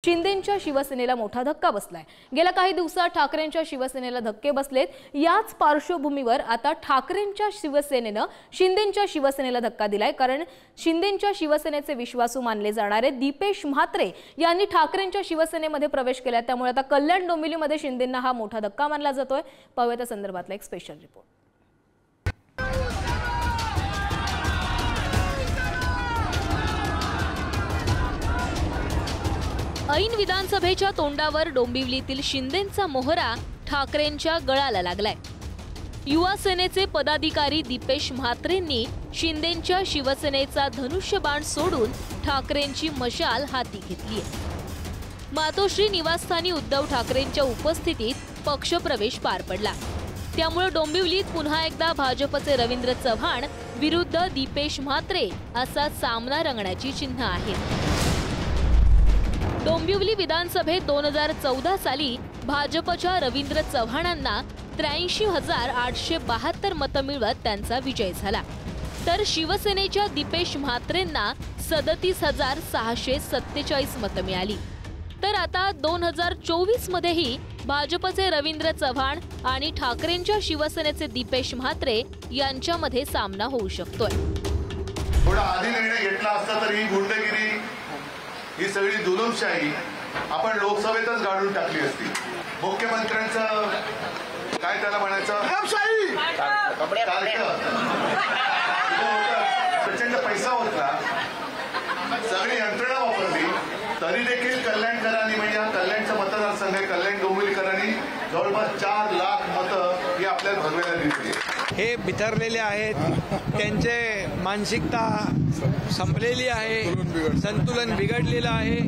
शिंदेंच्या शिवसेनेला मोठा धक्का बसलाय। गेल्या काही दिवसात ठाकरेंच्या शिवसेनेला धक्के बसलेत। याच पार्श्वभूमीवर आता ठाकरेंच्या शिवसेनेने शिंदेंच्या शिवसेनेला धक्का दिलाय। कारण शिंदेंच्या शिवसेनेचे विश्वासू मानले जाणारे दीपेश म्हात्रे यांनी ठाकरेंच्या शिवसेनेमध्ये प्रवेश केला। त्यामुळे आता कल्याण डोंबिवलीमध्ये शिंदेंना हा मोठा धक्का मानला जातोय। पाहूया त्या संदर्भातला एक स्पेशल रिपोर्ट। ऐन विधानसभेच्या तोंडावर डोंबिवलीतील शिंदेंचा मोहरा ठाकरेंच्या गळाला लागलाय। युवा सेनेचे पदाधिकारी दीपेश म्हात्रेंनी शिंदेंच्या शिवसेनेचा धनुष्यबाण सोडून ठाकरेंची मशाल हाती घेतलीय। मातोश्री निवासस्थानी उद्धव ठाकरेंच्या उपस्थितीत पक्षप्रवेश पार पडला। त्यामुळे डोंबिवलीत पुन्हा एकदा भाजपचे रवींद्र चव्हाण विरुद्ध दीपेश म्हात्रे असा सामना रंगण्याची चिन्ह आहेत। डोंबिवली विधानसभेत 2014 साली भाजपच्या रवींद्र चव्हाणांना 83,872 मतं मिळवत त्यांचा विजय झाला, तर शिवसेनेच्या दीपेश म्हात्रेंना 37,647 मतं मिळाली। तर आता 2024 मध्येही भाजपचे रवींद्र चव्हाण आणि ठाकरेंच्या शिवसेनेचे दीपेश म्हात्रे यांच्यामध्ये सामना होऊ शकतोय। थोडा आधी निर्णय घेतला असता तर ही गुंडगिरी, ही सगळी जुलूमशाही आपण लोकसभेतच गाडून टाकली असती। मुख्यमंत्र्यांचं काय त्याला म्हणायचं, प्रचंड पैसा होता, सगळी यंत्रणा वापरली, तरी देखील कल्याणकरांनी म्हणजे हा कल्याणचा मतदारसंघ आहे, कल्याण डोंबिवलीकरांनी जवळपास 4 लाख मतं ही आपल्याला भरवायला दिसली। हे बिथरलेले आहेत, त्यांचे मानसिकता संपलेली आहे, संतुलन बिघडलेलं आहे,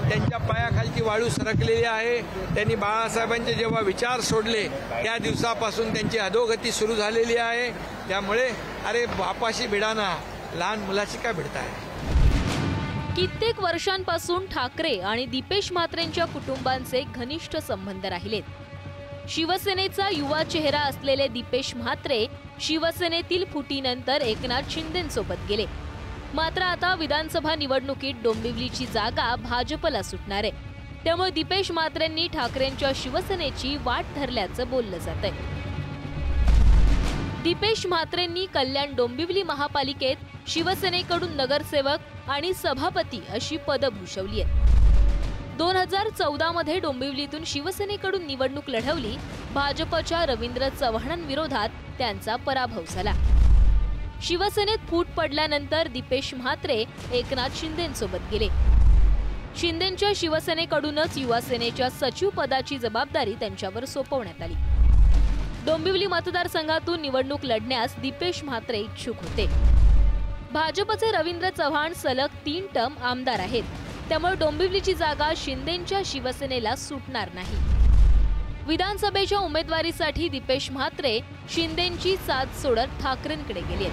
त्यांच्या पायाखालची वाळू सरकलेली आहे। त्यांनी बाळासाहेबांचे जेव्हा विचार सोडले त्या दिवसापासून त्यांची अधोगती सुरू झालेली आहे। त्यामुळे अरे बापाशी भिडाना लहान मुलाशी काय भिडताय। कित्येक वर्षांपासून ठाकरे आणि दीपेश म्हात्रेंच्या कुटुंबांचे घनिष्ठ संबंध राहिलेत। शिवसेनेचा युवा चेहरा असलेले दीपेश म्हात्रे शिवसेनेतील फुटीनंतर एकनाथ शिंदेंसोबत गेले। मात्र आता विधानसभा निवडणुकीत डोंबिवलीची जागा भाजपला सुटणार आहे। त्यामुळे दीपेश म्हात्रेंनी ठाकरेंच्या शिवसेनेची वाट धरल्याचं बोललं जातंय। दीपेश म्हात्रेंनी कल्याण डोंबिवली महापालिकेत शिवसेनेकडून नगरसेवक आणि सभापती अशी पदं भूषवली आहेत। 2014 मध्ये डोंबिवलीतून शिवसेनेकडून निवडणूक लढवली। भाजपच्या रवींद्र चव्हाणांविरोधात त्यांचा पराभव झाला। शिवसेनेत फूट पडल्यानंतर दीपेश म्हात्रे एकनाथ शिंदेंसोबत गेले। शिंदेंच्या शिवसेनेकडूनच युवा सेनेच्या सचिव पदाची जबाबदारी त्यांच्यावर सोपवण्यात आली। डोंबिवली मतदारसंघातून निवडणूक लढण्यास दीपेश म्हात्रे इच्छुक होते। भाजपचे रवींद्र चव्हाण सलग 3 टर्म आमदार आहेत। त्यामुळे डोंबिवलीची जागा शिंदेंच्या शिवसेनेला सुटणार नाही। विधानसभेच्या उमेदवारीसाठी दीपेश म्हात्रे शिंदेंची साथ सोडत ठाकरेंकडे गेले।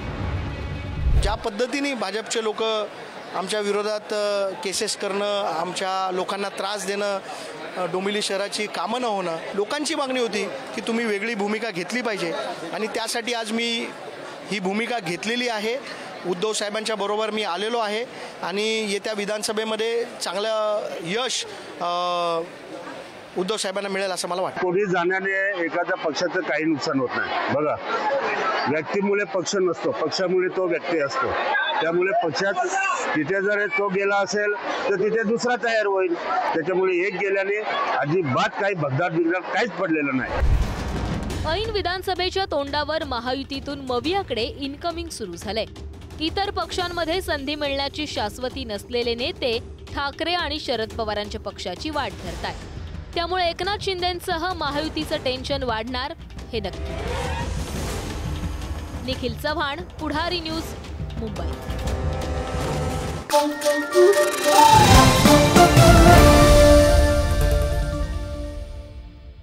ज्या पद्धतीने भाजपचे लोक आमच्या विरोधात केसेस करणं, आमच्या लोकांना त्रास देणं, डोंबिवली शहराची कामं न होणं, लोकांची मागणी होती की तुम्ही वेगळी भूमिका घेतली पाहिजे आणि त्यासाठी आज मी ही भूमिका घेतलेली आहे। उद्धव साहेबांच्या बरोबर मी आलेलो आहे आणि येत्या विधानसभेमध्ये चांगलं यश उद्धव साहेबांना मिळेल असं मला वाटतं। कोणी जाण्याने एखाद्या पक्षाचं काही नुकसान होत नाही। बघा, व्यक्तीमुळे पक्ष नसतो, पक्षामुळे तो व्यक्ती असतो। त्यामुळे पक्षात तिथे जर तो गेला असेल तर तिथे दुसरा तयार होईल। त्याच्यामुळे एक गेल्याने अजिबात काही भगदाड बिगदाड काहीच पडलेलं नाही। ऐन विधानसभेच्या तोंडावर महायुतीतून मवियाकडे इनकमिंग सुरू झालंय। इतर पक्षांमध्ये संधी मिळण्याची शाश्वती नसलेले नेते ठाकरे आणि शरद पवारांच्या पक्षाची वाट धरतात। त्यामुळे एकनाथ शिंदेंसह महायुतीचं टेन्शन वाढणार हे नक्की। निखिल चव्हाण, पुढारी न्यूज, मुंबई।